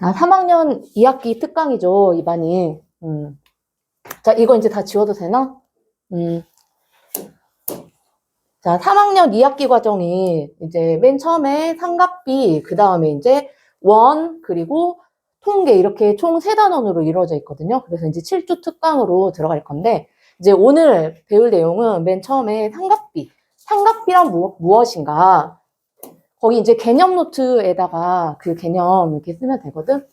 자, 3학년 2학기 특강이죠, 이반이. 자, 이거 이제 다 지워도 되나? 자, 3학년 2학기 과정이 이제 맨 처음에 삼각비, 그 다음에 이제 원, 그리고 통계 이렇게 총 3단원으로 이루어져 있거든요. 그래서 이제 7주 특강으로 들어갈 건데, 이제 오늘 배울 내용은 맨 처음에 삼각비. 삼각비란 무엇인가? 거기 이제 개념 노트에다가 그 개념 이렇게 쓰면 되거든.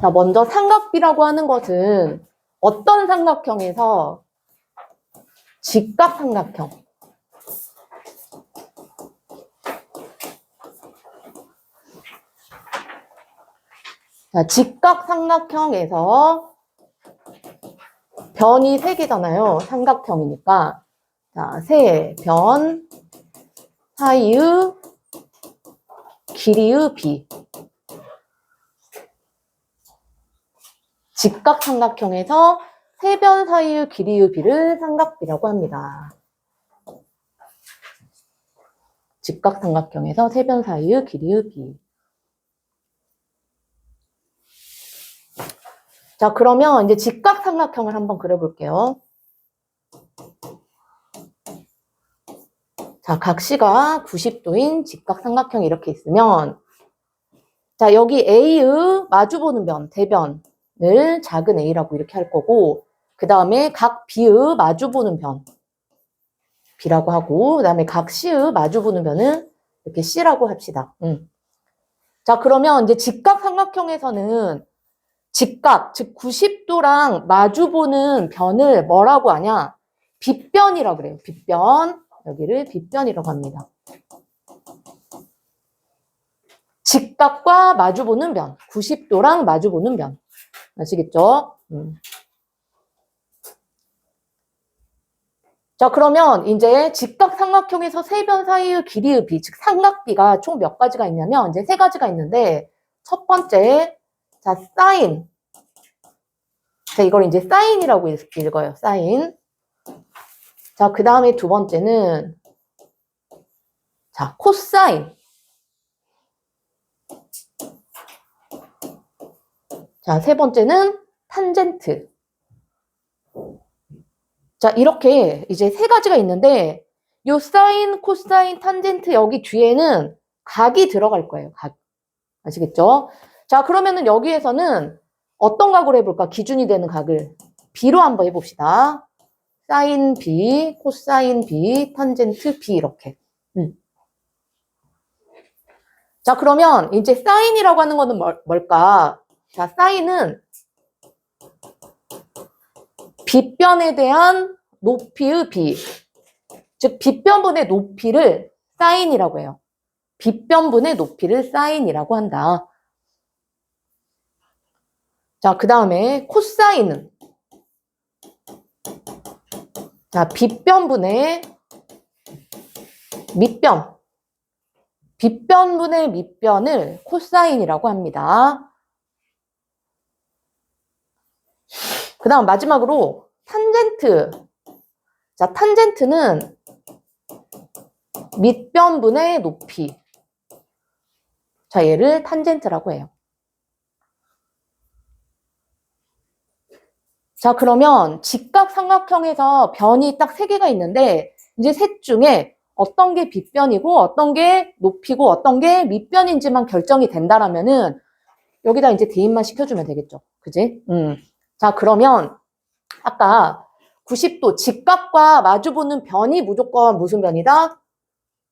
자, 먼저 삼각비라고 하는 것은 어떤 삼각형에서 직각삼각형. 자, 직각삼각형에서 변이 3개잖아요. 삼각형이니까. 자, 세, 변, 사이의, 길이의 비. 직각삼각형에서 세변 사이의 길이의 비를 삼각비라고 합니다. 직각삼각형에서 세변 사이의 길이의 비. 자, 그러면 이제 직각삼각형을 한번 그려볼게요. 자, 각시가 90도인 직각삼각형이 이렇게 있으면, 자, 여기 A의 마주보는 변, 대변을 작은 A라고 이렇게 할 거고, 그 다음에 각 B의 마주보는 변, B라고 하고, 그 다음에 각 C의 마주보는 변은 이렇게 C라고 합시다. 자, 그러면 이제 직각삼각형에서는 직각, 즉 90도랑 마주보는 변을 뭐라고 하냐? 빗변이라고 그래요. 빗변. 여기를 빗변이라고 합니다. 직각과 마주보는 변. 90도랑 마주보는 변. 아시겠죠? 자, 그러면 이제 직각삼각형에서 세변 사이의 길이의 비, 즉 삼각비가 총 몇 가지가 있냐면 이제 3가지가 있는데 첫 번째, 자, 사인. 자, 이걸 이제 사인이라고 읽어요. 사인. 자, 그 다음에 두 번째는 자, 코사인. 자, 세 번째는 탄젠트. 자, 이렇게 이제 3가지가 있는데 요 사인, 코사인, 탄젠트 여기 뒤에는 각이 들어갈 거예요. 각. 아시겠죠? 자, 그러면은 여기에서는 어떤 각으로 해볼까? 기준이 되는 각을 B로 한번 해봅시다. 사인 B, 코사인 B, 탄젠트 B 이렇게. 자, 그러면 이제 사인이라고 하는 거는 뭘까? 자, 사인은 빗변에 대한 높이의 비. 즉, 빗변분의 높이를 사인이라고 해요. 빗변분의 높이를 사인이라고 한다. 자, 그 다음에 코사인은 자, 빗변분의 밑변. 빗변분의 밑변을 코사인이라고 합니다. 그 다음 마지막으로 탄젠트. 자, 탄젠트는 밑변분의 높이. 자, 얘를 탄젠트라고 해요. 자, 그러면 직각삼각형에서 변이 딱 3개가 있는데 이제 셋 중에 어떤 게 빗변이고 어떤 게 높이고 어떤 게 밑변인지만 결정이 된다라면은 여기다 이제 대입만 시켜주면 되겠죠. 그지? 자, 그러면 아까 90도 직각과 마주보는 변이 무조건 무슨 변이다?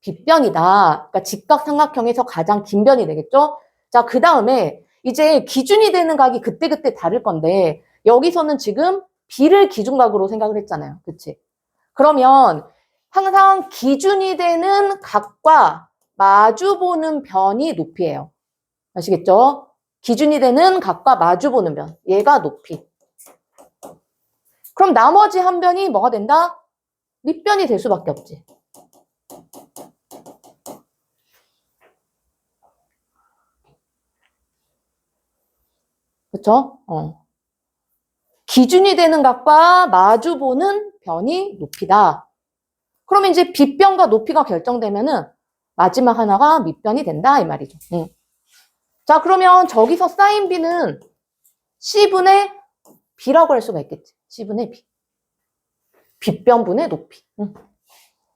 빗변이다. 그러니까 직각삼각형에서 가장 긴 변이 되겠죠? 자, 그 다음에 이제 기준이 되는 각이 그때그때 다를 건데 여기서는 지금 B를 기준각으로 생각을 했잖아요. 그치? 그러면 항상 기준이 되는 각과 마주보는 변이 높이예요. 아시겠죠? 기준이 되는 각과 마주보는 변. 얘가 높이. 그럼 나머지 한 변이 뭐가 된다? 밑변이 될 수밖에 없지. 그쵸? 기준이 되는 각과 마주보는 변이 높이다. 그러면 이제 빗변과 높이가 결정되면은 마지막 하나가 밑변이 된다 이 말이죠. 자, 그러면 저기서 사인 B는 C분의 B라고 할 수가 있겠지. C분의 B. 빗변분의 높이.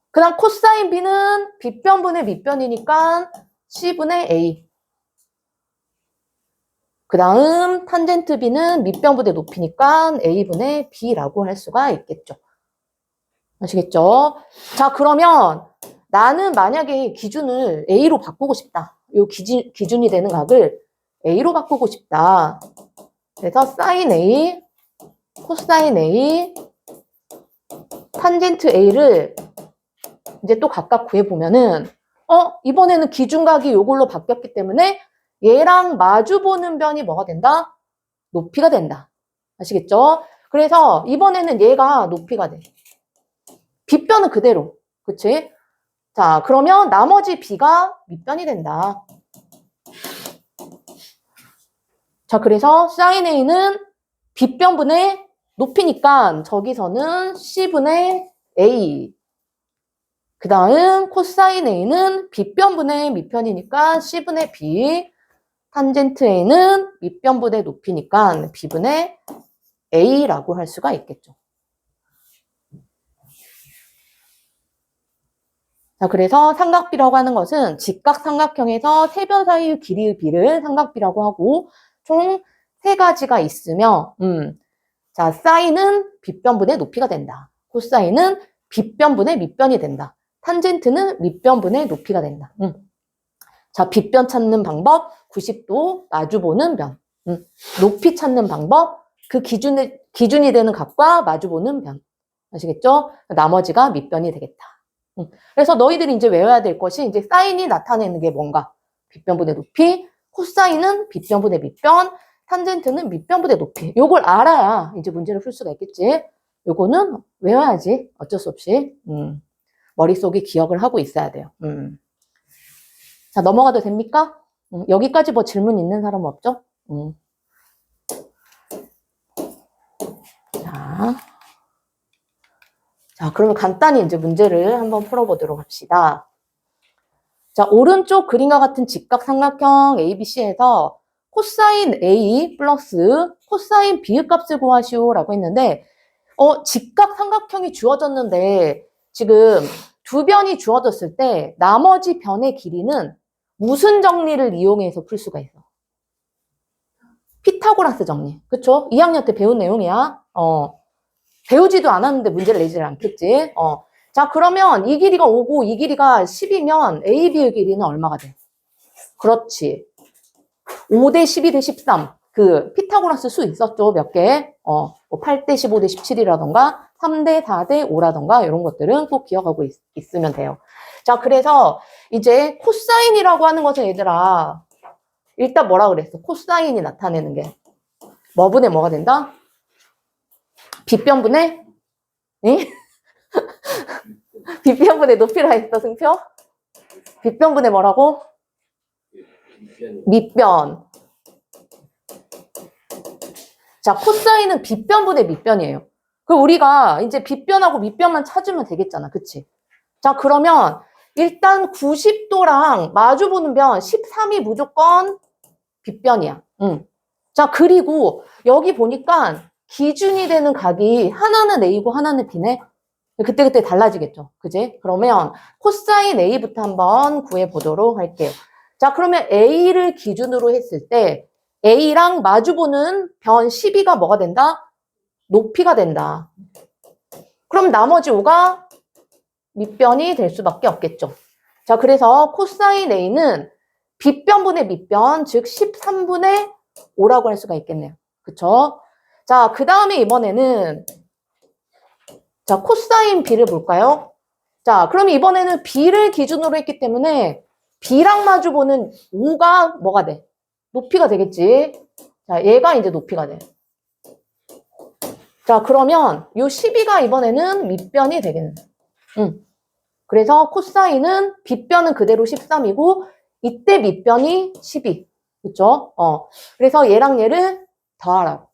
그 다음 코사인 B는 빗변분의 밑변이니까 C분의 A. 그 다음 탄젠트 B는 밑변분의 높이니까 A분의 B라고 할 수가 있겠죠. 아시겠죠? 자, 그러면 나는 만약에 기준을 A로 바꾸고 싶다. 요 기준이 되는 각을 A로 바꾸고 싶다. 그래서 사인 A, 코사인 A, 탄젠트 A를 이제 또 각각 구해보면은 이번에는 기준각이 요걸로 바뀌었기 때문에 얘랑 마주보는 변이 뭐가 된다? 높이가 된다. 아시겠죠? 그래서 이번에는 얘가 높이가 돼. 빗변은 그대로. 그치? 자, 그러면 나머지 B가 밑변이 된다. 자, 그래서 사인 A는 빗변분의 높이니까 저기서는 C분의 A. 그 다음 코사인 A는 빗변분의 밑변이니까 C분의 B. 탄젠트 A는 밑변분의 높이니까 B분의 A라고 할 수가 있겠죠. 자, 그래서 삼각비라고 하는 것은 직각삼각형에서 세 변 사이의 길이의 비를 삼각비라고 하고 총 세 가지가 있으며 자, 사인은 빗변분의 높이가 된다. 코사인은 빗변분의 밑변이 된다. 탄젠트는 밑변분의 높이가 된다. 자, 빗변 찾는 방법 90도 마주보는 변. 높이 찾는 방법 그 기준이 되는 각과 마주보는 변. 아시겠죠? 나머지가 밑변이 되겠다. 그래서 너희들이 이제 외워야 될 것이 이제 사인이 나타내는 게 뭔가 빗변분의 높이, 코사인은 빗변분의 밑변, 탄젠트는 밑변분의 높이. 요걸 알아야 이제 문제를 풀 수가 있겠지. 요거는 외워야지. 어쩔 수 없이. 머릿속에 기억을 하고 있어야 돼요. 자, 넘어가도 됩니까? 여기까지 뭐 질문 있는 사람 없죠? 자, 그러면 간단히 이제 문제를 한번 풀어보도록 합시다. 자, 오른쪽 그림과 같은 직각삼각형 ABC에서 코사인 A 플러스 코사인 B의 값을 구하시오라고 했는데 직각삼각형이 주어졌는데 지금 두 변이 주어졌을 때 나머지 변의 길이는 무슨 정리를 이용해서 풀 수가 있어? 피타고라스 정리. 그쵸? 2학년 때 배운 내용이야. 배우지도 않았는데 문제를 내지를 않겠지. 자, 그러면 이 길이가 5고 이 길이가 10이면 AB의 길이는 얼마가 돼? 그렇지. 5대 12대 13. 그 피타고라스 수 있었죠. 몇 개. 뭐 8대 15대 17이라던가 3대 4대 5라던가 이런 것들은 꼭 기억하고 있으면 돼요. 자, 그래서 이제 코사인이라고 하는 것은 얘들아 일단 뭐라 그랬어? 코사인이 나타내는 게 뭐분의 뭐가 된다? 빗변분의 빗변분의 높이라 했어, 승표? 빗변분의 뭐라고? 밑변. 자, 코사인은 빗변분의 밑변이에요. 그럼 우리가 이제 빗변하고 밑변만 찾으면 되겠잖아. 그치? 자, 그러면 일단 90도랑 마주보는 변 13이 무조건 빗변이야. 자, 그리고 여기 보니까 기준이 되는 각이 하나는 A고 하나는 B네. 그때그때 달라지겠죠. 그지? 그러면 코사인 A부터 한번 구해보도록 할게요. 자, 그러면 A를 기준으로 했을 때 A랑 마주보는 변 12가 뭐가 된다? 높이가 된다. 그럼 나머지 5가 밑변이 될 수밖에 없겠죠. 자, 그래서 코사인 A는 빗변분의 밑변, 즉 13분의 5라고 할 수가 있겠네요. 그쵸? 자, 그 다음에 이번에는 자, 코사인 B를 볼까요? 자, 그럼 이번에는 B를 기준으로 했기 때문에 B랑 마주보는 5가 뭐가 돼? 높이가 되겠지. 자, 얘가 이제 높이가 돼. 자, 그러면 요 12가 이번에는 밑변이 되겠네. 그래서 코사인은 빗변은 그대로 13이고 이때 밑변이 12. 그쵸? 그래서 얘랑 얘를 더하라고.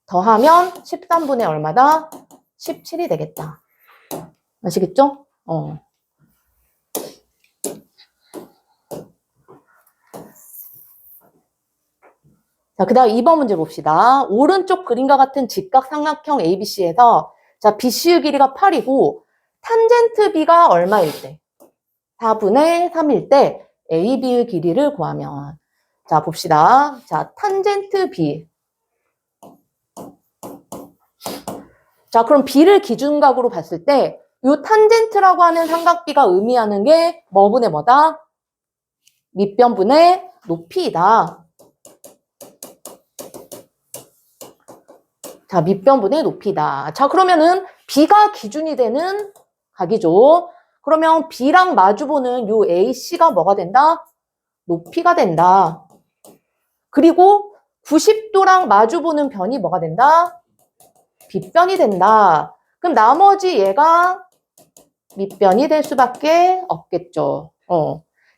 더하면 13분의 얼마다? 17이 되겠다. 아시겠죠? 자, 그 다음 2번 문제 봅시다. 오른쪽 그림과 같은 직각삼각형 ABC에서 자, BC의 길이가 8이고 탄젠트 B가 얼마일 때? 4분의 3일 때 AB의 길이를 구하면 자, 봅시다. 자, 탄젠트 B. 자, 그럼 B를 기준각으로 봤을 때 이 탄젠트라고 하는 삼각비가 의미하는 게 뭐분의 뭐다? 밑변분의 높이이다. 자, 밑변분의 높이다. 자, 그러면은 B가 기준이 되는 각이죠. 그러면 B랑 마주보는 요 AC가 뭐가 된다? 높이가 된다. 그리고 90도랑 마주보는 변이 뭐가 된다? 빗변이 된다. 그럼 나머지 얘가 밑변이 될 수밖에 없겠죠.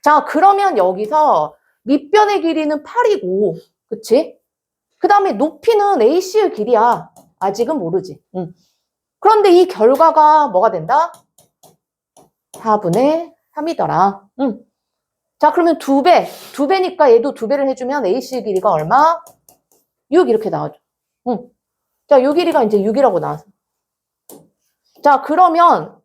자, 그러면 여기서 밑변의 길이는 8이고, 그치? 그 다음에 높이는 AC의 길이야. 아직은 모르지. 그런데 이 결과가 뭐가 된다? 4분의 3이더라. 자, 그러면 2배. 2배니까 얘도 2배를 해주면 AC의 길이가 얼마? 6 이렇게 나와줘. 자, 요 길이가 이제 6이라고 나왔어. 자, 그러면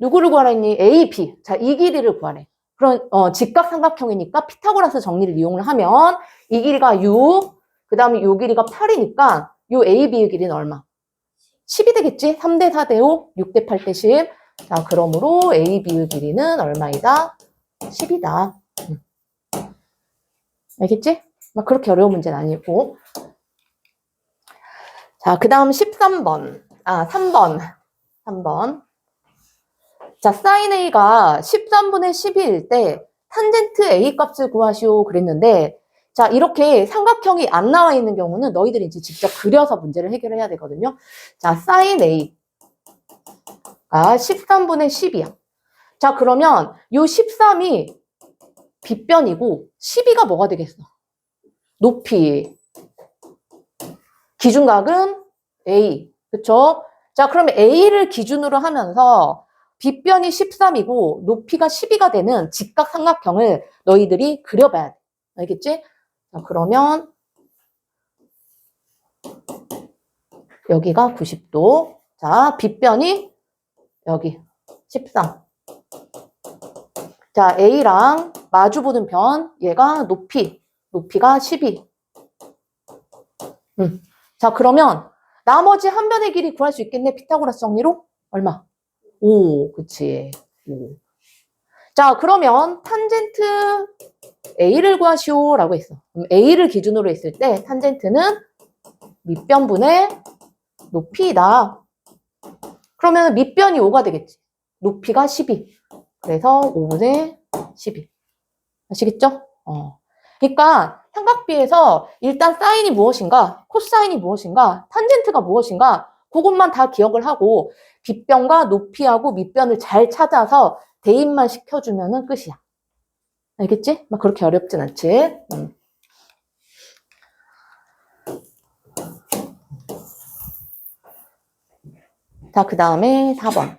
누구를 구하라 했니? A, B. 자, 이 길이를 구하래. 그럼 직각삼각형이니까 피타고라스 정리를 이용을 하면 이 길이가 6, 그 다음에 요 길이가 8이니까 요 A, B의 길이는 얼마? 10이 되겠지? 3대 4대 5, 6대 8대 10. 자, 그러므로 A, B의 길이는 얼마이다? 10이다. 알겠지? 막 그렇게 어려운 문제는 아니고. 자, 그 다음 13번. 3번. 자, sin A가 13분의 12일 때 탄젠트 A 값을 구하시오 그랬는데 자, 이렇게 삼각형이 안 나와 있는 경우는 너희들이 이제 직접 그려서 문제를 해결해야 되거든요. 자, sin A가 13분의 10이야. 자, 그러면 요 13이 빗변이고 12가 뭐가 되겠어? 높이. 기준각은 A. 그쵸? 자, 그러면 A를 기준으로 하면서 빗변이 13이고 높이가 12가 되는 직각삼각형을 너희들이 그려봐야 돼. 알겠지? 자, 그러면 여기가 90도. 자, 빗변이 여기 13. 자, A랑 마주보는 변, 얘가 높이가 12. 자, 그러면 나머지 한 변의 길이 구할 수 있겠네. 피타고라스 정리로? 얼마? 5, 그치. 5. 자, 그러면 탄젠트 A를 구하시오 라고 했어. 그럼 A를 기준으로 했을 때 탄젠트는 밑변분의 높이다. 그러면 밑변이 5가 되겠지. 높이가 12. 그래서 5분의 12. 아시겠죠? 그러니까 삼각비에서 일단 사인이 무엇인가, 코사인이 무엇인가, 탄젠트가 무엇인가 그것만 다 기억을 하고 빗변과 높이하고 밑변을 잘 찾아서 대입만 시켜주면 끝이야. 알겠지? 막 그렇게 어렵진 않지. 자, 그 다음에 4번.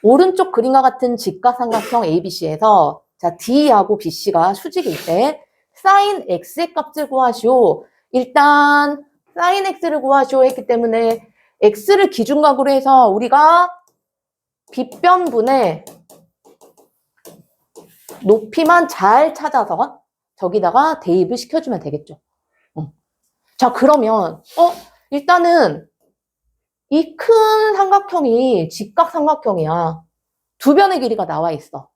오른쪽 그림과 같은 직각삼각형 ABC에서 자, D하고 BC가 수직일 때 sin X의 값을 구하시오. 일단 sin X를 구하시오 했기 때문에 X를 기준각으로 해서 우리가 빗변분의 높이만 잘 찾아서 저기다가 대입을 시켜주면 되겠죠. 자, 그러면 일단은 이 큰 삼각형이 직각삼각형이야. 두 변의 길이가 나와 있어.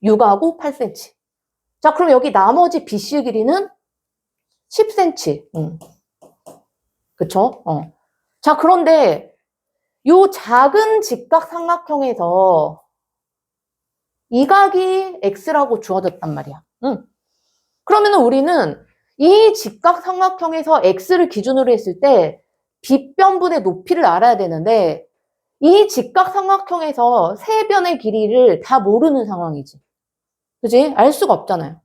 6하고 8cm. 자, 그럼 여기 나머지 BC의 길이는 10cm. 그쵸? 자, 그런데 요 작은 직각삼각형에서 이 각이 X라고 주어졌단 말이야. 그러면 우리는 이 직각삼각형에서 X를 기준으로 했을 때 빗변분의 높이를 알아야 되는데 이 직각삼각형에서 세 변의 길이를 다 모르는 상황이지. 그지? 알 수가 없잖아요.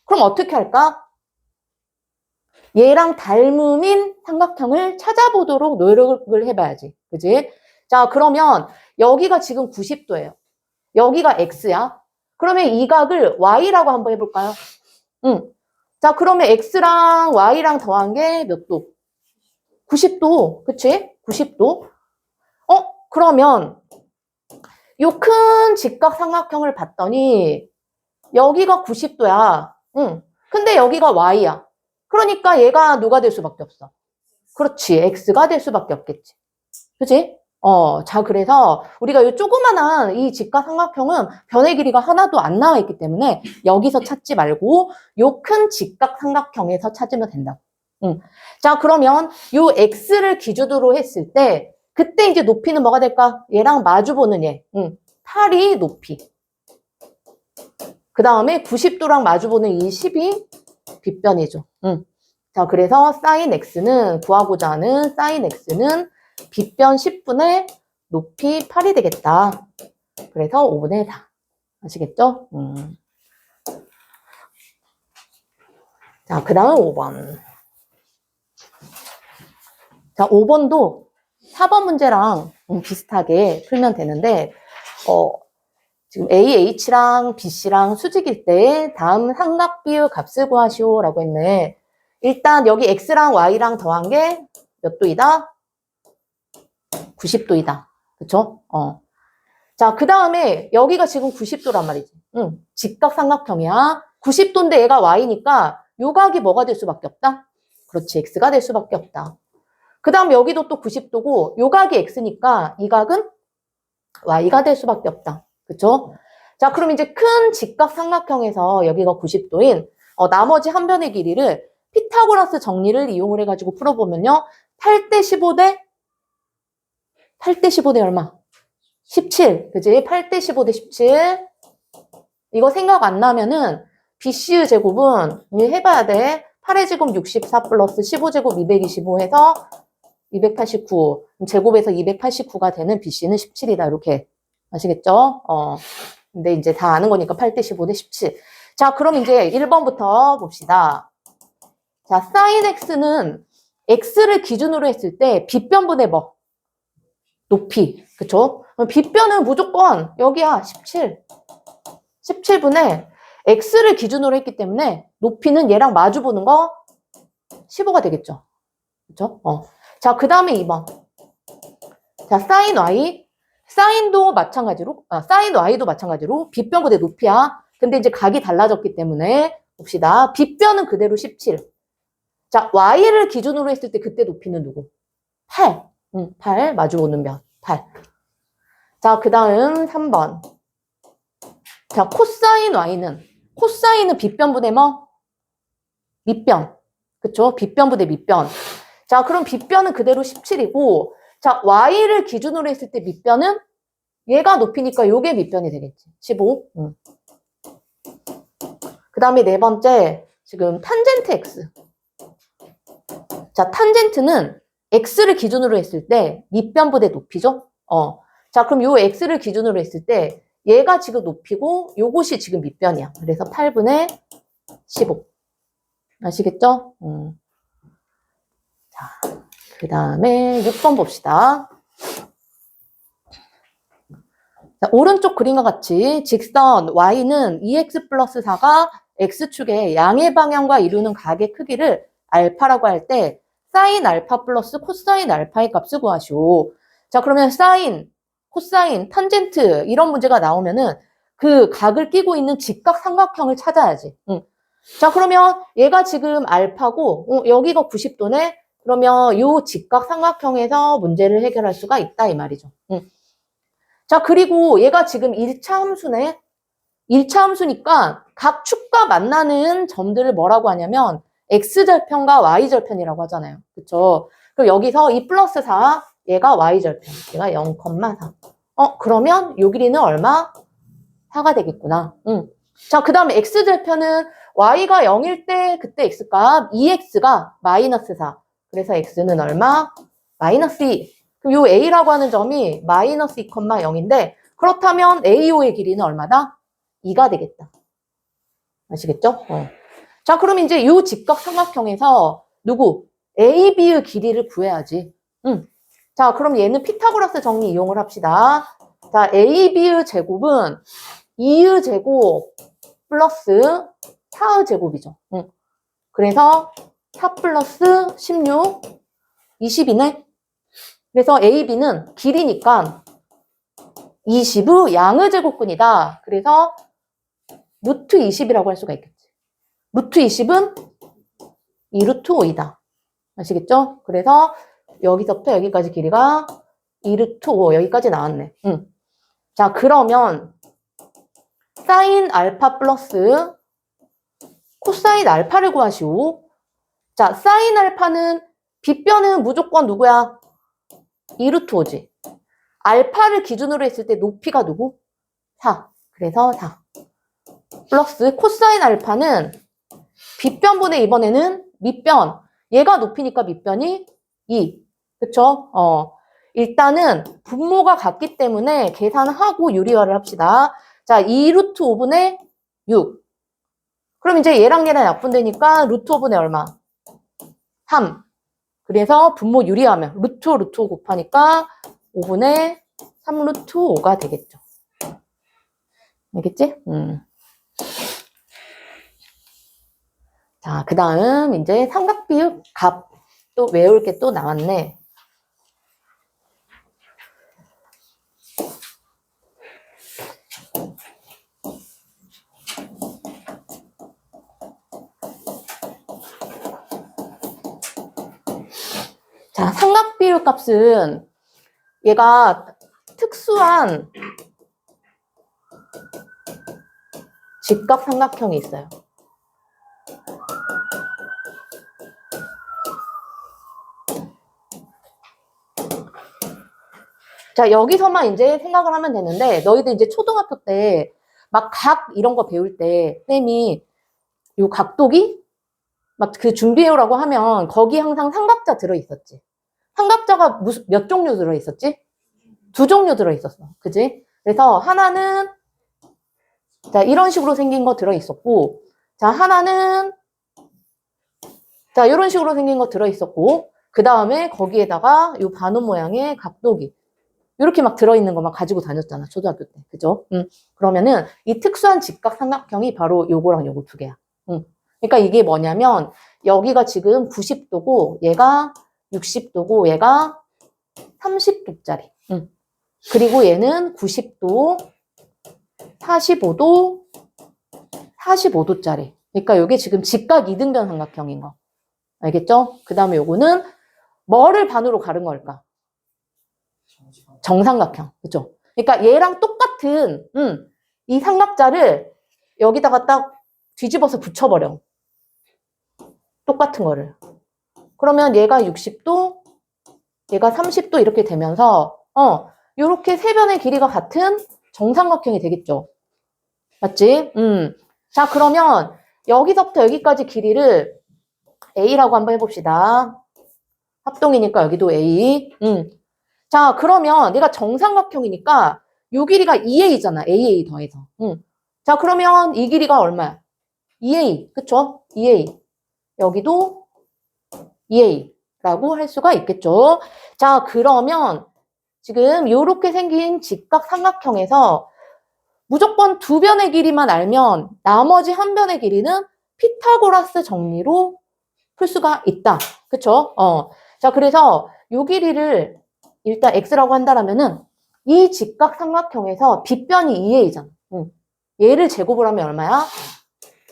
그럼 어떻게 할까? 얘랑 닮음인 삼각형을 찾아보도록 노력을 해봐야지. 그지? 자, 그러면 여기가 지금 90도예요. 여기가 X야. 그러면 이 각을 Y라고 한번 해볼까요? 자, 자, 그러면 x랑 y랑 더한 게 몇 도? 90도. 그치? 90도. 그러면 요 큰 직각삼각형을 봤더니 여기가 90도야. 응. 근데 여기가 y야. 그러니까 얘가 누가 될 수밖에 없어? 그렇지. x가 될 수밖에 없겠지. 그치? 자, 그래서 우리가 이 조그만한 이 직각삼각형은 변의 길이가 하나도 안 나와 있기 때문에 여기서 찾지 말고 요 큰 직각삼각형에서 찾으면 된다고. 응. 자, 그러면 요 x를 기준으로 했을 때 그때 이제 높이는 뭐가 될까? 얘랑 마주보는 얘. 응. 8이 높이. 그 다음에 90도랑 마주보는 이 10이 빗변이죠. 응. 자, 그래서 sin x는 구하고자 하는 sin x는 빗변 10분의 높이 8이 되겠다. 그래서 5분의 4. 아시겠죠? 자, 그 다음 5번. 자, 5번도 4번 문제랑 비슷하게 풀면 되는데, 지금 AH랑 BC랑 수직일 때 다음 삼각비의 값을 구하시오 라고 했네. 일단 여기 X랑 Y랑 더한 게 몇 도이다? 90도이다. 그쵸? 자, 그 다음에 여기가 지금 90도란 말이지. 직각삼각형이야. 90도인데 얘가 Y니까 요 각이 뭐가 될 수밖에 없다? 그렇지, X가 될 수밖에 없다. 그 다음 여기도 또 90도고 요 각이 X니까 이 각은 Y가 될 수밖에 없다. 그쵸? 자, 그럼 이제 큰 직각삼각형에서 여기가 90도인 나머지 한 변의 길이를 피타고라스 정리를 이용을 해가지고 풀어보면요. 8대 15대 8대 15대 얼마? 17. 그지? 8대 15대 17. 이거 생각 안 나면은 BC의 제곱은 해봐야 돼. 8의 제곱 64 플러스 15제곱 225 해서 289. 제곱에서 289가 되는 BC는 17이다. 이렇게. 아시겠죠? 근데 이제 다 아는 거니까 8대 15대 17. 자, 그럼 이제 1번부터 봅시다. 자, sin x는 x를 기준으로 했을 때 빗변분의 뭐? 높이. 그쵸? 빗변은 무조건 여기야. 17. 17분의 x를 기준으로 했기 때문에 높이는 얘랑 마주 보는 거 15가 되겠죠. 그쵸? 자, 그 다음에 2번. 자, sin y. 사인도 마찬가지로, 사인 y도 마찬가지로 빗변분의 높이야. 근데 이제 각이 달라졌기 때문에 봅시다. 빗변은 그대로 17. 자, y를 기준으로 했을 때 그때 높이는 누구? 8. 8 마주보는 면. 8. 자, 그 다음 3번. 자, 코사인 코사인은 빗변분의 뭐? 밑변. 그쵸? 빗변분의 밑변. 자, 그럼 빗변은 그대로 17이고, 자, y를 기준으로 했을 때 밑변은 얘가 높이니까 요게 밑변이 되겠지. 15. 그 다음에 네 번째, 지금 탄젠트 x. 자, 탄젠트는 x를 기준으로 했을 때 밑변분의 높이죠? 자, 그럼 요 x를 기준으로 했을 때 얘가 지금 높이고 요것이 지금 밑변이야. 그래서 8분의 15. 아시겠죠? 자, 그 다음에 6번 봅시다. 자, 오른쪽 그림과 같이 직선 y는 2x 플러스 4가 x축의 양의 방향과 이루는 각의 크기를 알파라고 할 때 사인 알파 플러스 코사인 알파의 값을 구하시오. 자, 그러면 사인, 코사인, 탄젠트 이런 문제가 나오면은 그 각을 끼고 있는 직각삼각형을 찾아야지. 자, 그러면 얘가 지금 알파고 여기가 90도네. 그러면 요 직각삼각형에서 문제를 해결할 수가 있다 이 말이죠. 자, 그리고 얘가 지금 1차 함수네. 1차 함수니까 각 축과 만나는 점들을 뭐라고 하냐면 x절편과 y절편이라고 하잖아요. 그쵸? 그럼 여기서 이 플러스 4, 얘가 y절편. 얘가 0,4. 그러면 요 길이는 얼마? 4가 되겠구나. 자, 그 다음에 x절편은 y가 0일 때 그때 x값 2x가 마이너스 4. 그래서 x는 얼마? 마이너스 2. 그럼 요 a라고 하는 점이 마이너스 2,0인데 그렇다면 AO의 길이는 얼마다? 2가 되겠다. 아시겠죠? 자, 그럼 이제 요 직각삼각형에서 누구? AB의 길이를 구해야지. 자, 그럼 얘는 피타고라스 정리 이용을 합시다. 자, AB의 제곱은 2의 제곱 플러스 4의 제곱이죠. 그래서 4 플러스 16, 20이네. 그래서 AB는 길이니까 20의 양의 제곱근이다. 그래서 루트 20이라고 할 수가 있겠지. 루트 20은 2루트 5이다. 아시겠죠? 그래서 여기서부터 여기까지 길이가 2루트 5 여기까지 나왔네. 자, 그러면 사인 알파 플러스 코사인 알파를 구하시오. 자, 사인 알파는 빗변은 무조건 누구야? 2루트 5지. 알파를 기준으로 했을 때 높이가 누구? 4. 그래서 4. 플러스 코사인 알파는 빗변분의 이번에는 밑변. 얘가 높이니까 밑변이 2. 그쵸? 일단은 분모가 같기 때문에 계산하고 유리화를 합시다. 자, 2루트 5분의 6. 그럼 이제 얘랑 약분되니까 루트 5분의 얼마? 3. 그래서 분모 유리하면 루트 5 곱하니까 5분의 3 루트 5가 되겠죠. 알겠지? 자, 그 다음 이제 삼각비읍 값 또 외울 게 또 나왔네. 자, 삼각비율 값은 얘가 특수한 직각삼각형이 있어요. 자, 여기서만 이제 생각을 하면 되는데, 너희들 이제 초등학교 때 막 각 이런 거 배울 때 쌤이 요 각도기 막 그 준비해오라고 하면 거기 항상 삼각자 들어있었지. 삼각자가 몇 종류 들어있었지? 2종류 들어있었어. 그지? 그래서 하나는 자, 이런 식으로 생긴 거 들어있었고, 자, 하나는 자, 이런 식으로 생긴 거 들어있었고, 그 다음에 거기에다가 요 반원 모양의 각도기 이렇게 막 들어있는 것만 가지고 다녔잖아, 초등학교 때. 그죠? 그러면은 이 특수한 직각 삼각형이 바로 요거랑 요거 두 개야. 그러니까 이게 뭐냐면 여기가 지금 90도고 얘가 60도고 얘가 30도짜리. 그리고 얘는 90도, 45도, 45도짜리. 그러니까 이게 지금 직각 이등변 삼각형인 거. 알겠죠? 그 다음에 요거는 뭐를 반으로 가른 걸까? 정삼각형. 그죠? 그러니까 얘랑 똑같은 이 삼각자를 여기다가 딱 뒤집어서 붙여버려. 똑같은 거를. 그러면 얘가 60도, 얘가 30도 이렇게 되면서 요렇게 세 변의 길이가 같은 정삼각형이 되겠죠. 맞지? 자, 그러면 여기서부터 여기까지 길이를 A라고 한번 해봅시다. 합동이니까 여기도 A. 자, 그러면 얘가 정삼각형이니까 요 길이가 2A잖아. AA 더해서. 자, 그러면 이 길이가 얼마야? 2A. 그쵸? 2A. 여기도 2A라고 할 수가 있겠죠. 자, 그러면 지금 요렇게 생긴 직각 삼각형에서 무조건 두 변의 길이만 알면 나머지 한 변의 길이는 피타고라스 정리로 풀 수가 있다. 그쵸? 자, 그래서 요 길이를 일단 x라고 한다라면은 이 직각 삼각형에서 빗변이 2a잖아. 얘를 제곱을 하면 얼마야?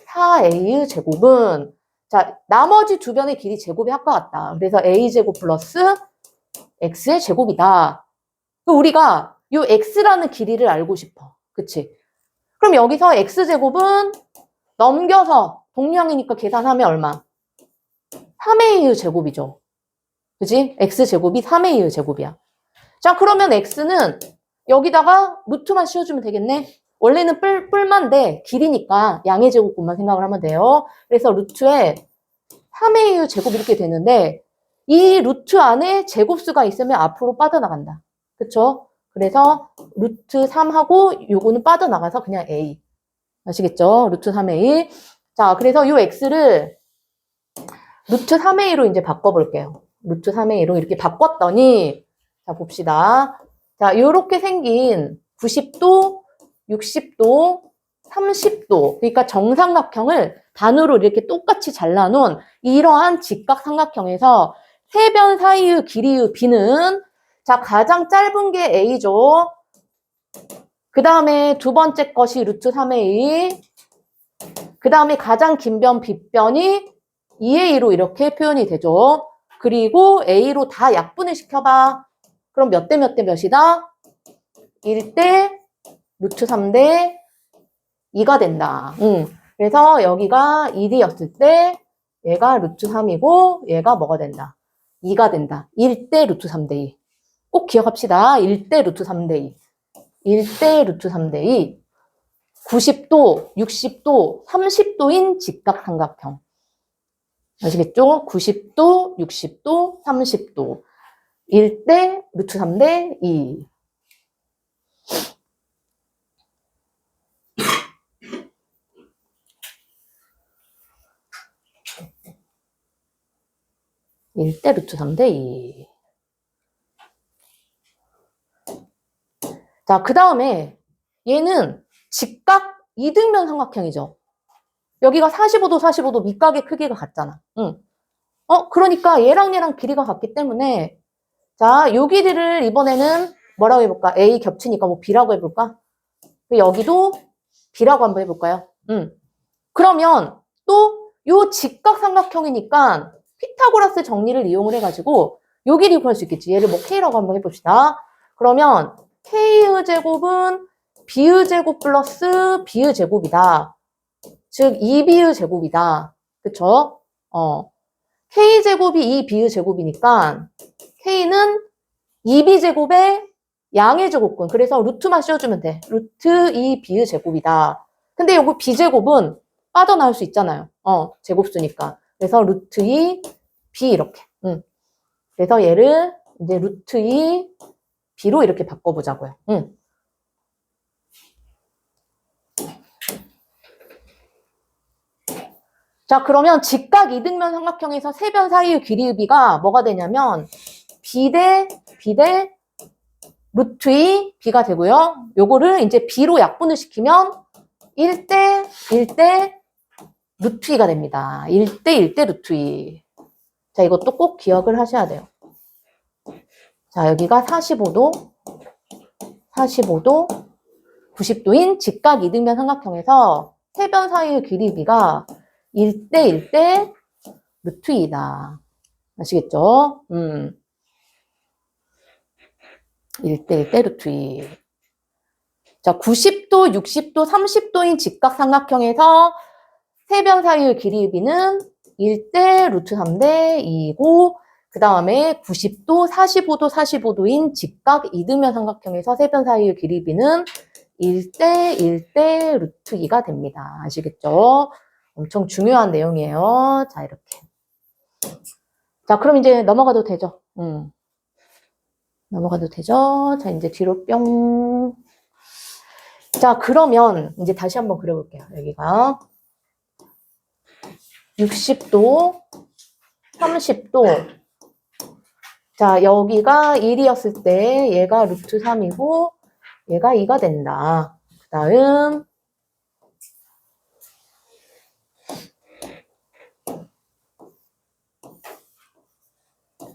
4a 제곱은 자, 나머지 두 변의 길이 제곱이 아까 같다. 그래서 a제곱 플러스 x의 제곱이다. 그럼 우리가 요 x라는 길이를 알고 싶어. 그치? 그럼 여기서 x제곱은 넘겨서 동량이니까 계산하면 얼마? 3a의 제곱이죠. 그지? x제곱이 3a의 제곱이야. 자, 그러면 x는 여기다가 루트만 씌워주면 되겠네? 원래는 뿔만데 길이니까 양의 제곱분만 생각을 하면 돼요. 그래서 루트에 3a의 제곱 이렇게 되는데 이 루트 안에 제곱수가 있으면 앞으로 빠져나간다. 그쵸? 그래서 루트 3하고 요거는 빠져나가서 그냥 a. 아시겠죠? 루트 3a. 자, 그래서 요 x를 루트 3a로 이제 바꿔볼게요. 루트 3a로 이렇게 바꿨더니 자, 봅시다. 자, 요렇게 생긴 90도, 60도, 30도. 그러니까 정삼각형을 반으로 이렇게 똑같이 잘라놓은 이러한 직각삼각형에서 세 변 사이의 길이의 b는 자, 가장 짧은 게 a죠. 그 다음에 두 번째 것이 루트 3a. 그 다음에 가장 긴 변 b변이 2a로 이렇게 표현이 되죠. 그리고 a로 다 약분을 시켜봐. 그럼 몇 대 몇 대 몇이다? 1대 루트 3대 2가 된다. 그래서 여기가 1이었을 때 얘가 루트 3이고 얘가 뭐가 된다? 2가 된다. 1대 루트 3대 2. 꼭 기억합시다. 1대 루트 3대 2. 1대 루트 3대 2. 90도, 60도, 30도인 직각삼각형. 아시겠죠? 90도, 60도, 30도. 1대 루트 3대 2. 일대 루트 3대 2. 자, 그 다음에 얘는 직각 이등변 삼각형이죠. 여기가 45도, 45도 밑각의 크기가 같잖아. 응. 그러니까 얘랑 길이가 같기 때문에 자, 요 길이를 이번에는 뭐라고 해볼까? A 겹치니까 뭐 B라고 해볼까? 여기도 B라고 한번 해볼까요? 그러면 또 요 직각삼각형이니까 피타고라스 정리를 이용을 해가지고 요 길이 구할 수 있겠지. 얘를 뭐 K라고 한번 해봅시다. 그러면 K의 제곱은 B의 제곱 플러스 B의 제곱이다. 즉 2B의 제곱이다. 그쵸? K제곱이 2B의 제곱이니까 K는 2B제곱의 양의 제곱근. 그래서 루트만 씌워주면 돼. 루트 2B의 제곱이다. 근데 요거 B제곱은 빠져나올 수 있잖아요. 제곱수니까. 그래서 루트 2 B 이렇게. 그래서 얘를 이제 루트 2 B로 이렇게 바꿔보자고요. 자, 그러면 직각 이등변 삼각형에서 세 변 사이의 길이의 B가 뭐가 되냐면 B 대 루트 2 B가 되고요. 요거를 이제 B로 약분을 시키면 1대 루트 2가 됩니다. 1대 루트 2. 자, 이것도 꼭 기억을 하셔야 돼요. 자, 여기가 45도, 90도인 직각 이등변 삼각형에서 세 변 사이의 길이 B가 1대 루트 2다. 아시겠죠? 1대 루트 2. 자, 90도, 60도, 30도인 직각 삼각형에서 세 변 사이의 길이 B는 1대 루트 3대 2이고 그 다음에 90도, 45도인 직각 이등변 삼각형에서 세 변 사이의 길이 B는 1대 루트 2가 됩니다. 아시겠죠? 엄청 중요한 내용이에요. 자, 이렇게. 자, 그럼 이제 넘어가도 되죠? 넘어가도 되죠? 자, 이제 뒤로 뿅. 자, 그러면 이제 다시 한번 그려볼게요. 여기가 60도, 30도. 자, 여기가 1이었을 때 얘가 루트 3이고 얘가 2가 된다. 그 다음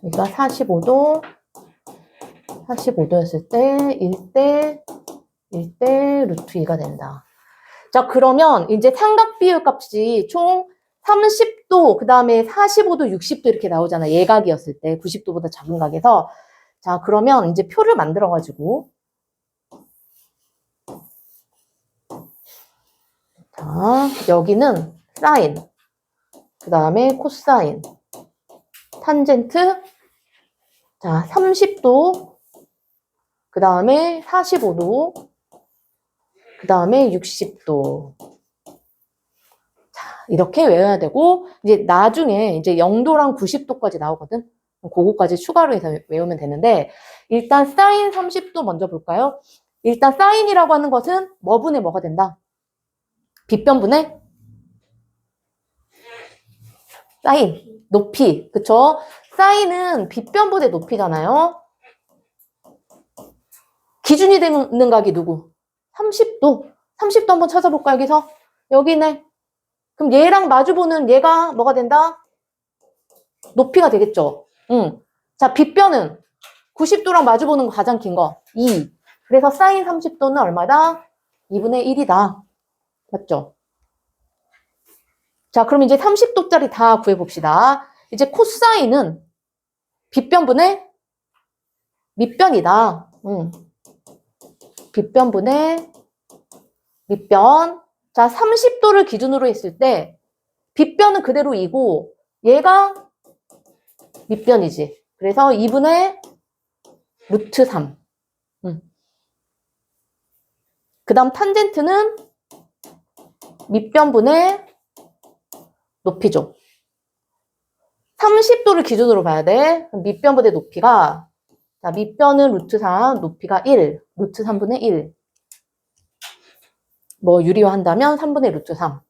여기가 45도였을 때 1대 루트 2가 된다. 자, 그러면 이제 삼각 비율 값이 총 30도, 그 다음에 45도, 60도 이렇게 나오잖아. 예각이었을 때 90도보다 작은 각에서. 자, 그러면 이제 표를 만들어가지고 자, 여기는 사인, 그 다음에 코사인, 탄젠트, 자, 30도, 그 다음에 45도, 그 다음에 60도. 자, 이렇게 외워야 되고, 이제 나중에 이제 0도랑 90도까지 나오거든? 그거까지 추가로 해서 외우면 되는데, 일단 사인 30도 먼저 볼까요? 일단 사인이라고 하는 것은 뭐분의 뭐가 된다? 빗변분의 사인, 높이, 그쵸? 사인은 빗변분의 높이잖아요. 기준이 되는 각이 누구? 30도. 30도 한번 찾아볼까, 여기서? 여기네. 그럼 얘랑 마주보는 얘가 뭐가 된다? 높이가 되겠죠? 응. 자, 빗변은 90도랑 마주보는 거 가장 긴 거. 2. 그래서 사인 30도는 얼마다? 2분의 1이다. 맞죠? 자, 그럼 이제 30도짜리 다 구해봅시다. 이제 코사인은 빗변분의 밑변이다. 빗변분의 밑변. 자, 30도를 기준으로 했을 때 빗변은 그대로 2고 얘가 밑변이지. 그래서 2분의 루트 3. 그 다음 탄젠트는 밑변분의 높이죠. 30도를 기준으로 봐야 돼. 그럼 밑변분의 높이가, 자, 밑변은 루트 3, 높이가 1, 루트 3분의 1. 뭐 유리화한다면 3분의 루트 3.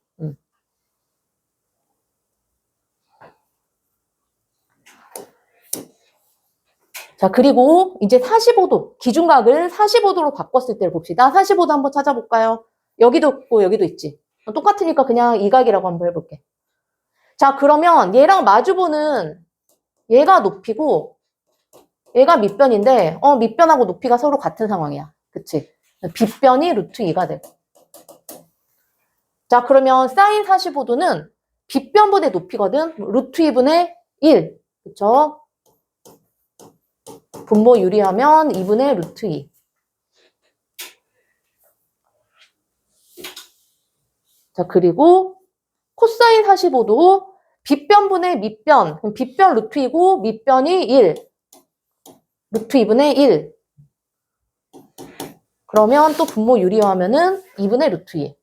자, 그리고 이제 45도, 기준각을 45도로 바꿨을 때를 봅시다. 45도 한번 찾아볼까요? 여기도 있고 여기도 있지. 똑같으니까 그냥 이 각이라고 한번 해볼게. 자, 그러면 얘랑 마주보는 얘가 높이고 얘가 밑변인데 밑변하고 높이가 서로 같은 상황이야. 그치? 빗변이 루트 2가 되고. 자, 그러면 사인 45도는 빗변분의 높이거든. 루트 2분의 1. 그쵸? 분모 유리하면 2분의 루트 2. 자, 그리고 코사인 45도 빗변분의 밑변. 그럼 빗변 루트 2고 밑변이 1. 루트 2분의 1. 그러면 또 분모 유리화하면은 2분의 루트 2.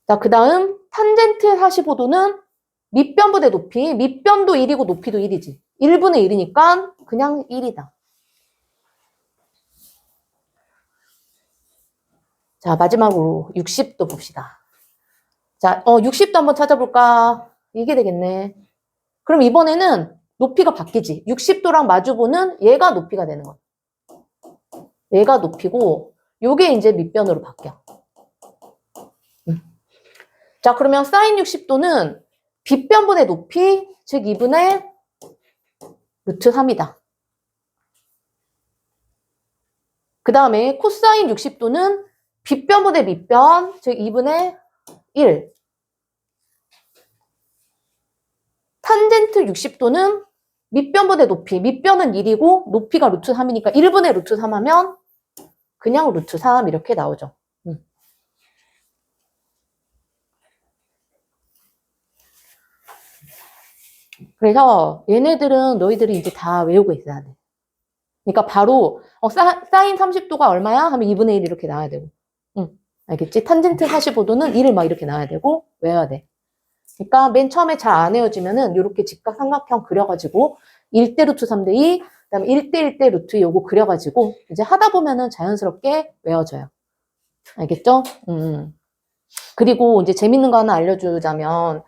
자, 그 다음 탄젠트 45도는 밑변분의 높이. 밑변도 1이고 높이도 1이지. 1분의 1이니까 그냥 1이다. 자, 마지막으로 60도 봅시다. 자, 60도 한번 찾아볼까? 이게 되겠네. 그럼 이번에는 높이가 바뀌지. 60도랑 마주보는 얘가 높이가 되는 거야. 얘가 높이고 요게 이제 밑변으로 바뀌어. 자, 그러면 사인 60도는 빗변분의 높이, 즉 2분의 루트 3이다. 그 다음에 코사인 60도는 빗변분의 밑변, 즉 2분의 1. 탄젠트 60도는 밑변분의 높이, 밑변은 1이고 높이가 루트 3이니까 1분의 루트 3 하면 그냥 루트 3 이렇게 나오죠. 그래서 얘네들은 너희들이 이제 다 외우고 있어야 돼. 그러니까 바로 사인 30도가 얼마야? 하면 2분의 1 이렇게 나와야 되고. 알겠지? 탄젠트 45도는 1을 막 이렇게 나와야 되고 외워야 돼. 그러니까 맨 처음에 잘 안 외워지면은 이렇게 직각 삼각형 그려가지고 1대 루트 3대 2, 그다음에 1대 1대 루트 요거 그려가지고 이제 하다 보면은 자연스럽게 외워져요. 알겠죠? 그리고 이제 재밌는 거 하나 알려주자면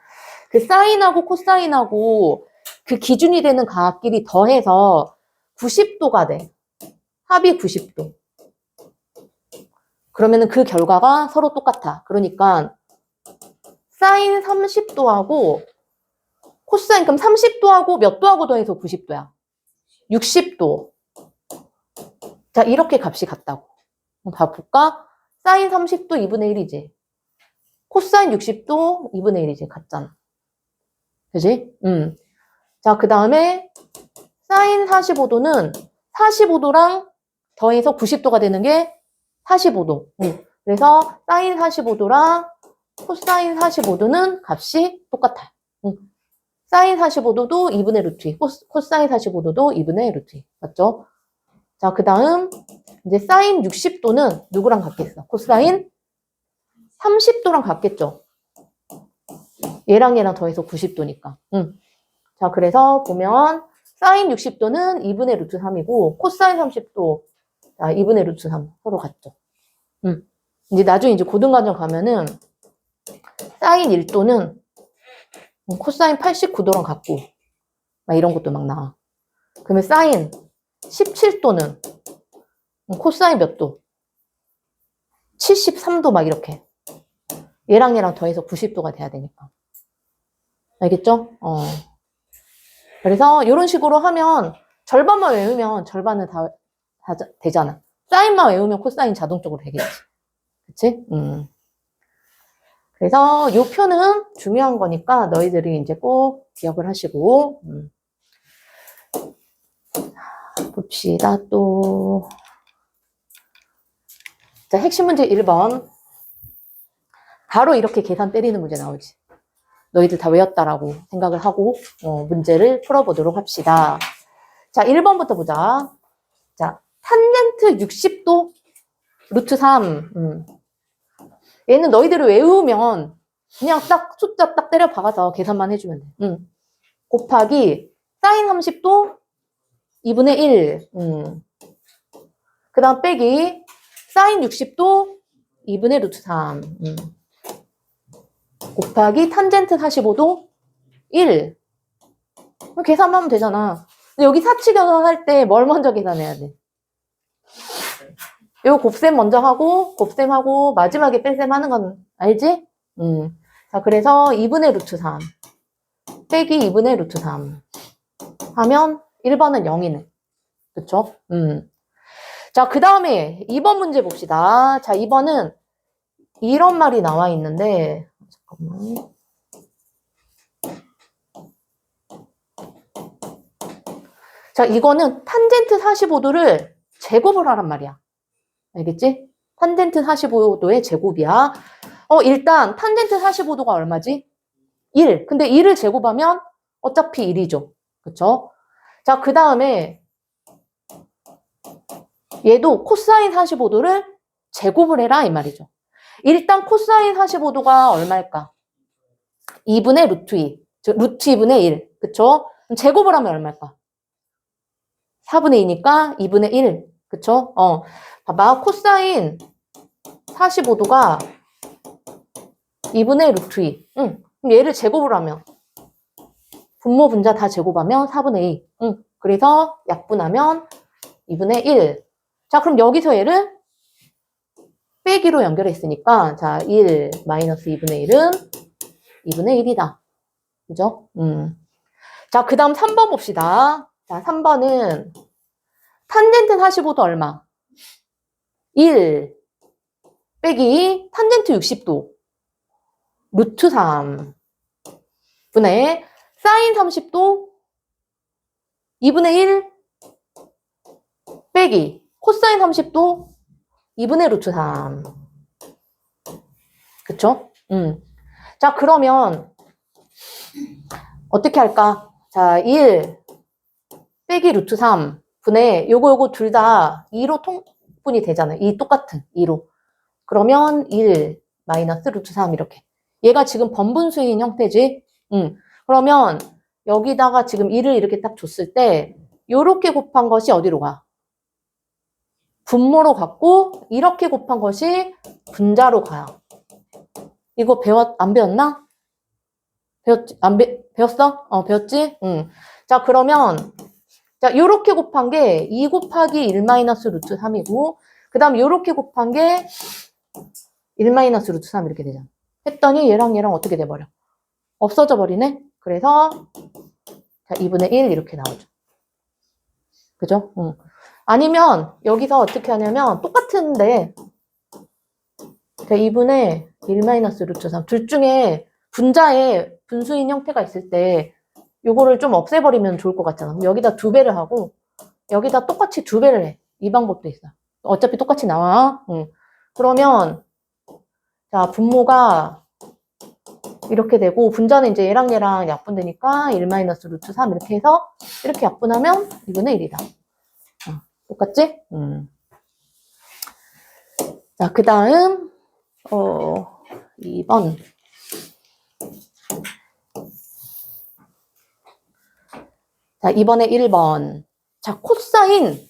그 사인하고 코사인하고 그 기준이 되는 각끼리 더해서 90도가 돼. 합이 90도. 그러면은 그 결과가 서로 똑같아. 그러니까 사인 30도하고 코사인 그럼 30도하고 몇 도하고 더해서 90도야? 60도. 자, 이렇게 값이 같다고. 봐볼까? 사인 30도 2분의 1이지. 코사인 60도 2분의 1이지. 같잖아. 그지? 자, 그 다음에 사인 45도는 45도랑 더해서 90도가 되는 게 45도. 그래서 사인 45도랑 코사인 45도는 값이 똑같아요. 사인 45도도 2분의 루트 2, 코사인 45도도 2분의 루트 2. 맞죠? 자, 그 다음 이제 사인 60도는 누구랑 같겠어? 코사인 30도랑 같겠죠? 얘랑 얘랑 더해서 90도니까. 자, 그래서 보면 사인 60도는 2분의 루트 3이고 코사인 30도 2분의 루트 3 서로 같죠. 이제 나중에 이제 고등과정 가면은 사인 1도는 코사인 89도랑 같고 막 이런 것도 막 나와. 그러면 사인 17도는 코사인 몇 도? 73도 막 이렇게. 얘랑 얘랑 더해서 90도가 돼야 되니까. 알겠죠? 그래서 이런 식으로 하면 절반만 외우면 절반은 다 되잖아. 사인만 외우면 코사인 자동적으로 되겠지. 그치? 그래서 이 표는 중요한 거니까 너희들이 이제 꼭 기억을 하시고, 봅시다, 또. 자, 핵심 문제 1번. 바로 이렇게 계산 때리는 문제 나오지. 너희들 다 외웠다라고 생각을 하고, 문제를 풀어보도록 합시다. 자, 1번부터 보자. 자, 탄젠트 60도 루트 3. 얘는 너희들이 외우면 그냥 딱 숫자 딱 때려 박아서 계산만 해주면 돼. 곱하기 사인 30도 2분의 1. 그 다음 빼기 사인 60도 2분의 루트 3. 곱하기 탄젠트 45도 1. 계산하면 되잖아. 근데 여기 사치 계산할 때 뭘 먼저 계산해야 돼? 요 곱셈 먼저 하고 곱셈하고 마지막에 뺄셈 하는 건 알지? 자, 그래서 2분의 루트 3 빼기 2분의 루트 3 하면 1번은 0이네. 그쵸? 자, 그 다음에 2번 문제 봅시다. 자, 2번은 이런 말이 나와 있는데, 잠깐만. 자, 이거는 탄젠트 45도를 제곱을 하란 말이야. 알겠지? 탄젠트 45도의 제곱이야. 일단 탄젠트 45도가 얼마지? 1. 근데 1을 제곱하면 어차피 1이죠. 그쵸? 자, 그 다음에 얘도 코사인 45도를 제곱을 해라 이 말이죠. 일단 코사인 45도가 얼마일까? 2분의 루트 2. 즉 루트 2분의 1. 그쵸? 그럼 제곱을 하면 얼마일까? 4분의 2니까 2분의 1. 그쵸? 봐봐. 코사인 45도가 2분의 루트 2. 그럼 얘를 제곱을 하면 분모 분자 다 제곱하면 4분의 2. 그래서 약분하면 2분의 1. 자, 그럼 여기서 얘를 빼기로 연결했으니까 자, 1 마이너스 2분의 1은 2분의 1이다. 그죠? 자, 그 다음 3번 봅시다. 자, 3번은 탄젠트 45도 얼마? 1 빼기 탄젠트 60도 루트 3 분의 사인 30도 2분의 1 빼기 코사인 30도 2분의 루트 3. 그쵸? 자, 그러면 어떻게 할까? 자, 1 빼기 루트 3 분의 요거 둘 다 2로 통분이 되잖아요. 이 똑같은 2로. 그러면 1 마이너스 루트 3 이렇게. 얘가 지금 번분수인 형태지? 그러면 여기다가 지금 1을 이렇게 딱 줬을 때 요렇게 곱한 것이 어디로 가? 분모로 갔고 이렇게 곱한 것이 분자로 가요. 이거 안 배웠나? 배웠지? 배웠어? 배웠지? 자, 그러면 자, 요렇게 곱한 게 2 곱하기 1 마이너스 루트 3이고 그 다음 요렇게 곱한 게 1 마이너스 루트 3 이렇게 되잖아. 했더니 얘랑 얘랑 어떻게 돼버려? 없어져 버리네? 그래서 자, 2분의 1 이렇게 나오죠. 그죠? 아니면 여기서 어떻게 하냐면 똑같은데 자, 2분의 1 마이너스 루트 3 둘 중에 분자에 분수인 형태가 있을 때 요거를 좀 없애버리면 좋을 것 같잖아. 그럼 여기다 2배를 하고 여기다 똑같이 2배를 해. 이 방법도 있어. 어차피 똑같이 나와. 그러면 자, 분모가 이렇게 되고 분자는 이제 얘랑 얘랑 약분되니까 1 마이너스 루트 3 이렇게 해서 이렇게 약분하면 2분의 1이다. 똑같지? 자, 그 다음 2번. 자, 이번에 1번. 자, 코사인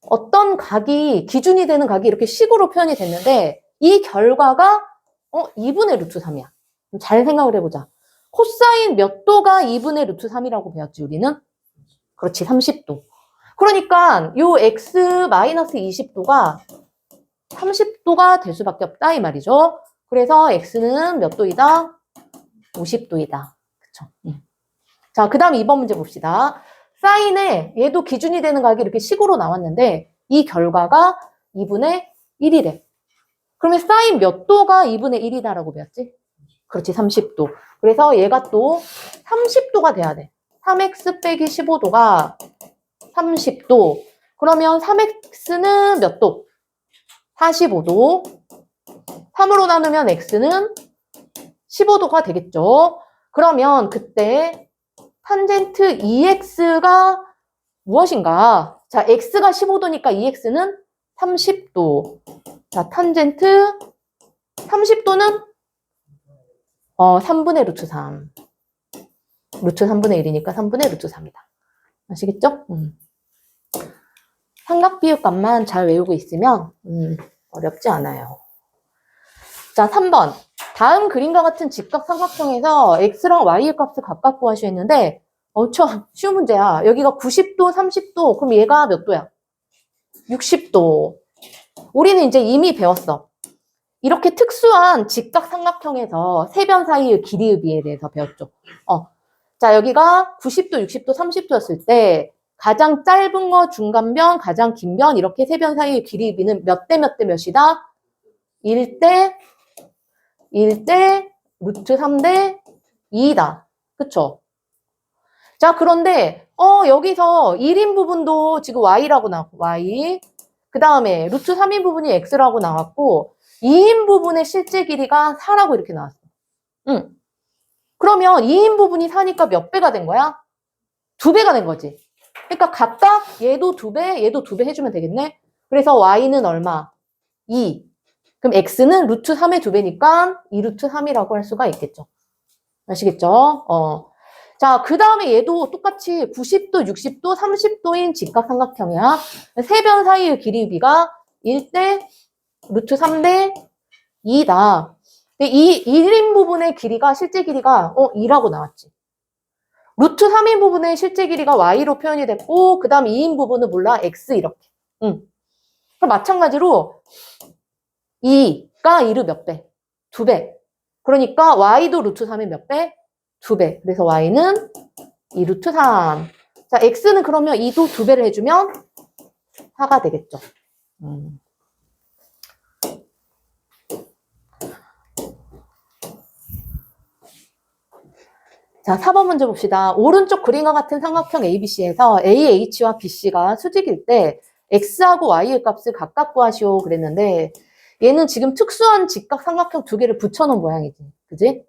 어떤 각이 기준이 되는 각이 이렇게 식으로 표현이 됐는데 이 결과가 2분의 루트 3이야. 잘 생각을 해보자. 코사인 몇 도가 2분의 루트 3이라고 배웠지 우리는? 그렇지, 30도. 그러니까 요 x 마이너스 20도가 30도가 될 수밖에 없다 이 말이죠. 그래서 x는 몇 도이다? 50도이다. 그쵸? 자, 그 다음 2번 문제 봅시다. 사인에 얘도 기준이 되는 각이 이렇게 식으로 나왔는데 이 결과가 2분의 1이래. 그러면 사인 몇 도가 2분의 1이다라고 배웠지? 그렇지, 30도. 그래서 얘가 또 30도가 돼야 돼. 3x 빼기 15도가 30도. 그러면 3x는 몇 도? 45도. 3으로 나누면 x는 15도가 되겠죠. 그러면 그때 탄젠트 2x가 무엇인가? 자, x가 15도니까 2x는 30도. 자, 탄젠트 30도는 3분의 루트 3. 루트 3분의 1이니까 3분의 루트 3이다. 아시겠죠? 삼각비율값만 잘 외우고 있으면 어렵지 않아요. 자, 3번. 다음 그림과 같은 직각삼각형에서 x랑 y의 값을 각각 구하시오 했는데 참 쉬운 문제야. 여기가 90도, 30도. 그럼 얘가 몇 도야? 60도. 우리는 이제 이미 배웠어. 이렇게 특수한 직각삼각형에서 세 변 사이의 길이의 비에 대해서 배웠죠. 자, 여기가 90도, 60도, 30도였을 때 가장 짧은 거, 중간변, 가장 긴 변 이렇게 세 변 사이의 길이의 비는 몇 대 몇 대 몇이다? 1대 루트 3대 2다. 그쵸? 자, 그런데 여기서 1인 부분도 지금 y라고 나왔고 y. 그 다음에 루트 3인 부분이 x라고 나왔고 2인 부분의 실제 길이가 4라고 이렇게 나왔어. 그러면 2인 부분이 4니까 몇 배가 된 거야? 2배가 된 거지. 그러니까 각각 얘도 2배, 얘도 2배 해주면 되겠네. 그래서 y는 얼마? 2. 그럼 x는 루트 3의 2배니까 2루트 3이라고 할 수가 있겠죠. 아시겠죠? 자, 그 다음에 얘도 똑같이 90도, 60도, 30도인 직각삼각형이야. 세 변 사이의 길이비가 1대 루트 3대 2다. 근데 이 1인 부분의 길이가 실제 길이가 2라고 나왔지. 루트 3인 부분의 실제 길이가 y로 표현이 됐고 그 다음 2인 부분은 몰라 x 이렇게. 그럼 마찬가지로 2가 2를 몇 배? 2배. 그러니까 y도 루트 3의 몇 배? 2배. 그래서 y는 2 루트 3. 자, x는 그러면 2도 2배를 해주면 4가 되겠죠. 자, 4번 문제 봅시다. 오른쪽 그림과 같은 삼각형 ABC에서 AH와 BC가 수직일 때 X하고 Y의 값을 각각 구하시오 그랬는데 얘는 지금 특수한 직각 삼각형 두 개를 붙여놓은 모양이지. 그지?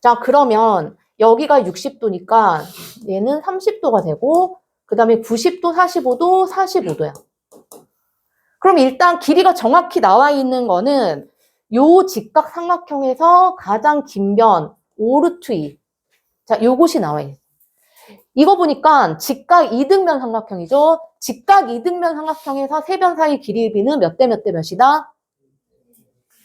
자, 그러면 여기가 60도니까 얘는 30도가 되고 그 다음에 90도, 45도, 45도야. 그럼 일단 길이가 정확히 나와 있는 거는 요 직각 삼각형에서 가장 긴 변 5루트 2. 자, 요것이 나와 있어요. 이거 보니까 직각 이등변 삼각형이죠. 직각 이등변 삼각형에서 세 변 사이 길이의 비는 몇 대 몇 대 몇이다?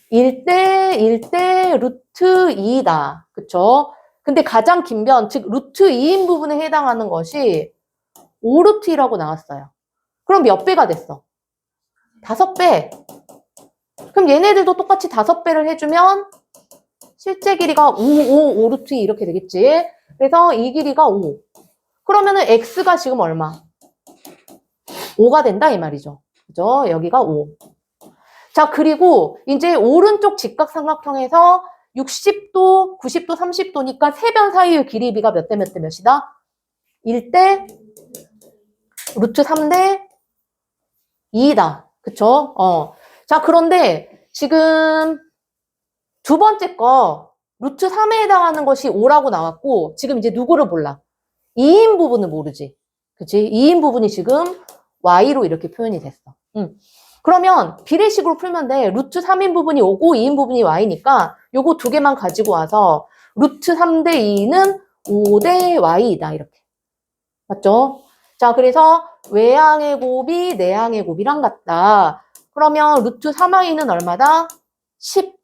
1대 루트 2다. 그쵸? 근데 가장 긴 변, 즉 루트 2인 부분에 해당하는 것이 5루트 2라고 나왔어요. 그럼 몇 배가 됐어? 5배. 그럼 얘네들도 똑같이 5배를 해주면 실제 길이가 5루트 2 이렇게 되겠지. 그래서 이 길이가 5. 그러면은 x가 지금 얼마? 5가 된다 이 말이죠. 그죠? 여기가 5. 자, 그리고 이제 오른쪽 직각삼각형에서 60도, 90도, 30도니까 세 변 사이의 길이비가 몇 대 몇 대 몇이다? 1대 루트 3대 2다. 그쵸? 자, 그런데 지금 두 번째 거 루트 3에 해당하는 것이 5라고 나왔고 지금 이제 누구를 몰라? 2인 부분을 모르지. 그치? 2인 부분이 지금 y로 이렇게 표현이 됐어. 그러면 비례식으로 풀면 돼. 루트 3인 부분이 5고 2인 부분이 y니까 요거 두 개만 가지고 와서 루트 3대 2는 5대 y이다. 이렇게. 맞죠? 자, 그래서 외항의 곱이 내항의 곱이랑 같다. 그러면 루트 3y는 얼마다? 10.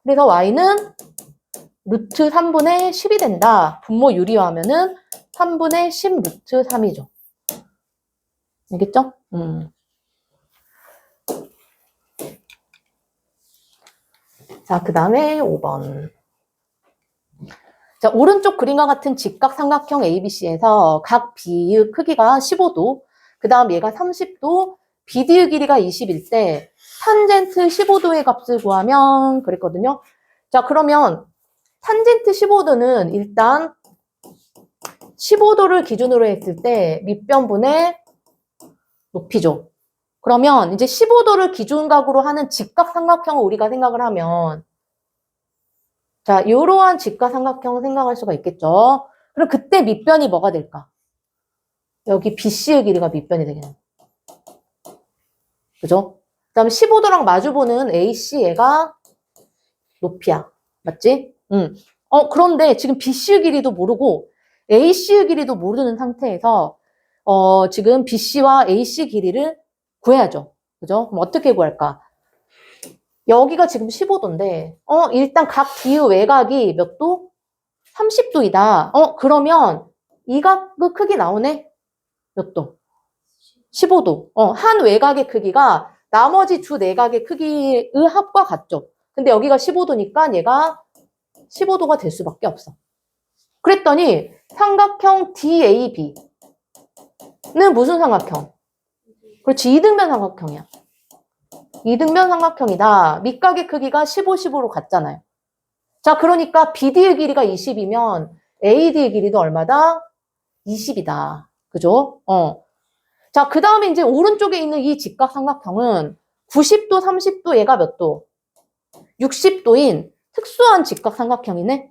그래서 y는 루트 3분의 10이 된다. 분모 유리화하면은 3분의 10 루트 3이죠. 알겠죠? 자, 그 다음에 5번. 자, 오른쪽 그림과 같은 직각삼각형 ABC에서 각 B의 크기가 15도, 그 다음 얘가 30도, BD의 길이가 20일 때 탄젠트 15도의 값을 구하면 그랬거든요. 자, 그러면 탄젠트 15도는 일단 15도를 기준으로 했을 때 밑변분의 높이죠. 그러면 이제 15도를 기준각으로 하는 직각삼각형을 우리가 생각을 하면 자, 이러한 직각삼각형을 생각할 수가 있겠죠. 그럼 그때 밑변이 뭐가 될까? 여기 BC의 길이가 밑변이 되겠네. 그죠? 그 다음에 15도랑 마주보는 AC 얘가 높이야. 맞지? 그런데 지금 BC의 길이도 모르고 AC의 길이도 모르는 상태에서 지금 BC와 AC 길이를 구해야죠. 그죠? 그럼 어떻게 구할까? 여기가 지금 15도인데 일단 각 D의 외곽이 몇 도? 30도이다. 그러면 이 각의 크기 나오네? 몇 도? 15도. 한 외곽의 크기가 나머지 두 내각의 크기의 합과 같죠. 근데 여기가 15도니까 얘가 15도가 될 수밖에 없어. 그랬더니 삼각형 DAB는 무슨 삼각형? 그렇지, 이등변 삼각형이야. 이등변 삼각형이다. 밑각의 크기가 15, 15로 같잖아요. 자, 그러니까 BD의 길이가 20이면 AD의 길이도 얼마다? 20이다. 그죠? 자, 그 다음에 이제 오른쪽에 있는 이 직각삼각형은 90도, 30도 얘가 몇 도? 60도인 특수한 직각삼각형이네?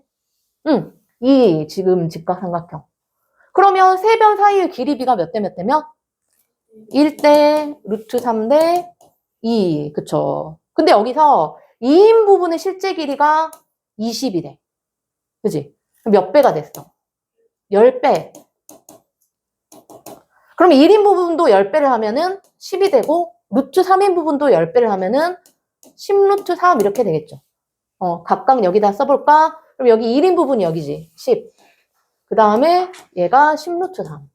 응, 이 지금 직각삼각형. 그러면 세 변 사이의 길이 비가 몇 대 몇 대면? 1대 루트 3대 2. 그쵸? 근데 여기서 2인 부분의 실제 길이가 20이래. 그지? 몇 배가 됐어? 10배. 그럼 1인 부분도 10배를 하면은 10이 되고, 루트 3인 부분도 10배를 하면은 10루트 3 이렇게 되겠죠. 각각 여기다 써볼까? 그럼 여기 1인 부분이 여기지. 10. 그 다음에 얘가 10루트 3.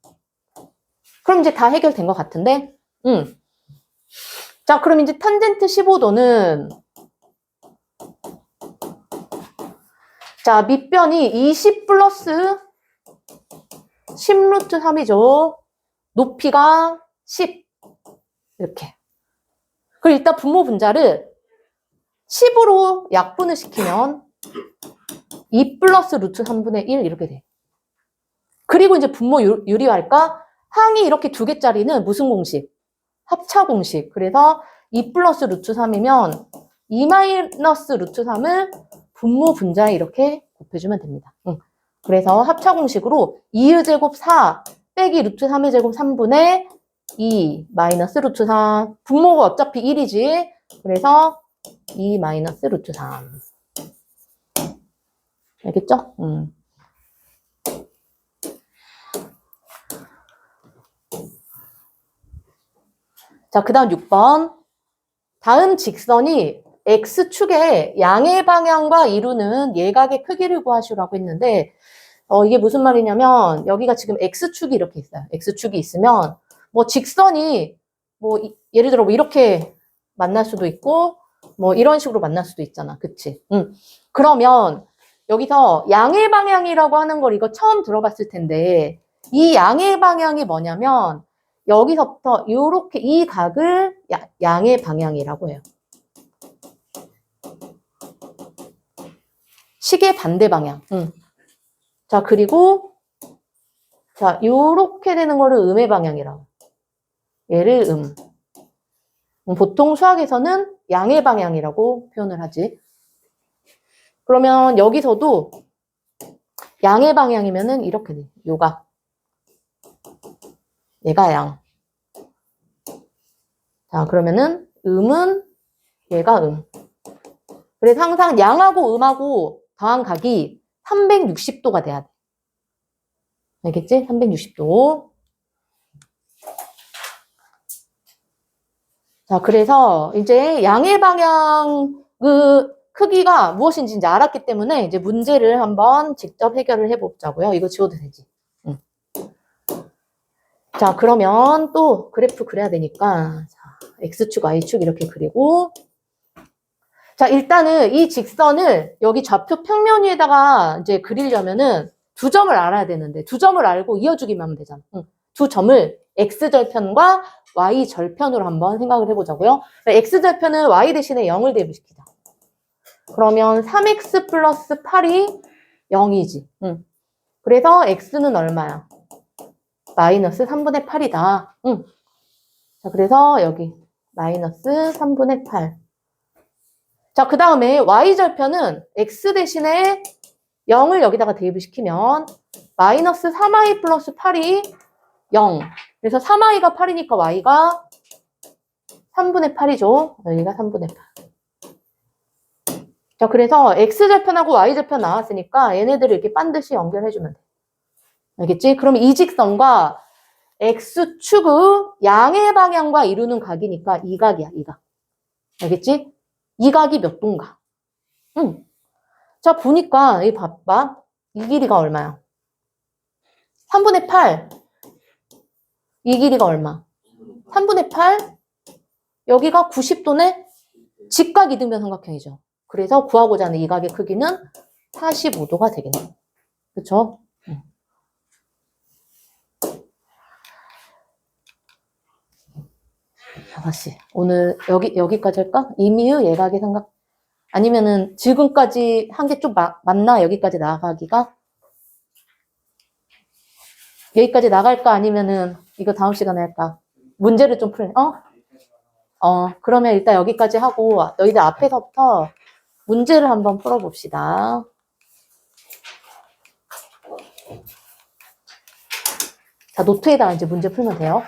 그럼 이제 다 해결된 것 같은데? 자, 그럼 이제 탄젠트 15도는 자, 밑변이 20 플러스 10루트 3이죠. 높이가 10. 이렇게. 그리고 일단 분모 분자를 10으로 약분을 시키면 2 플러스 루트 3분의 1 이렇게 돼. 그리고 이제 분모 유리할까? 항이 이렇게 두 개짜리는 무슨 공식? 합차 공식. 그래서 2 플러스 루트 3이면 2 마이너스 루트 3을 분모 분자에 이렇게 곱해주면 됩니다. 그래서 합차 공식으로 2의 제곱 4 빼기 루트 3의 제곱 3분의 2 마이너스 루트 3. 분모가 어차피 1이지. 그래서 2 마이너스 루트 3. 알겠죠? 자, 그 다음 6번. 다음 직선이 X축의 양의 방향과 이루는 예각의 크기를 구하시라고 했는데, 이게 무슨 말이냐면, 여기가 지금 X축이 이렇게 있어요. X축이 있으면, 뭐 직선이, 뭐, 예를 들어 뭐 이렇게 만날 수도 있고, 뭐 이런 식으로 만날 수도 있잖아. 그치? 그러면, 여기서 양의 방향이라고 하는 걸 이거 처음 들어봤을 텐데, 이 양의 방향이 뭐냐면, 여기서부터 이렇게 이 각을 양의 방향이라고 해요. 시계 반대 방향. 자, 그리고 자, 요렇게 되는 거를 음의 방향이라고. 얘를 보통 수학에서는 양의 방향이라고 표현을 하지. 그러면 여기서도 양의 방향이면은 이렇게 돼. 요각. 얘가 양. 자, 그러면은 음은 얘가 그래서 항상 양하고 음하고 더한 각이 360도가 돼야 돼. 알겠지? 360도. 자, 그래서 이제 양의 방향 그 크기가 무엇인지 이제 알았기 때문에 이제 문제를 한번 직접 해결을 해보자고요. 이거 지워도 되지. 자, 그러면 또 그래프 그려야 되니까 자, X축, Y축 이렇게 그리고 자, 일단은 이 직선을 여기 좌표 평면 위에다가 이제 그리려면은 두 점을 알아야 되는데, 두 점을 알고 이어주기만 하면 되잖아. 두 점을 x절편과 y절편으로 한번 생각을 해보자고요. x절편은 y 대신에 0을 대입시키자. 그러면 3x 플러스 8이 0이지. 그래서 x는 얼마야? 마이너스 3분의 8이다. 자, 그래서 여기 마이너스 3분의 8. 자, 그 다음에 y절편은 x 대신에 0을 여기다가 대입을 시키면 마이너스 3y 플러스 8이 0. 그래서 3y가 8이니까 y가 3분의 8이죠. 여기가 3분의 8. 자, 그래서 x절편하고 y절편 나왔으니까 얘네들을 이렇게 반드시 연결해주면 돼. 알겠지? 그럼 이 직선과 x축의 양의 방향과 이루는 각이니까 이 각이야, 이 각. 알겠지? 이 각이 몇 도인가? 자, 보니까, 이 봐봐. 이 길이가 얼마야? 3분의 8. 이 길이가 얼마? 3분의 8. 여기가 90도네? 직각 이등변 삼각형이죠. 그래서 구하고자 하는 이 각의 크기는 45도가 되겠네. 그쵸? 5시. 오늘 여기까지 할까? 이미의 예각의 삼각. 아니면은 지금까지 한 게 좀 맞나? 여기까지 나가기가? 여기까지 나갈까? 아니면은 이거 다음 시간에 할까? 문제를 좀 풀래. 그러면 일단 여기까지 하고 너희들 앞에서부터 문제를 한번 풀어봅시다. 자, 노트에다가 이제 문제 풀면 돼요.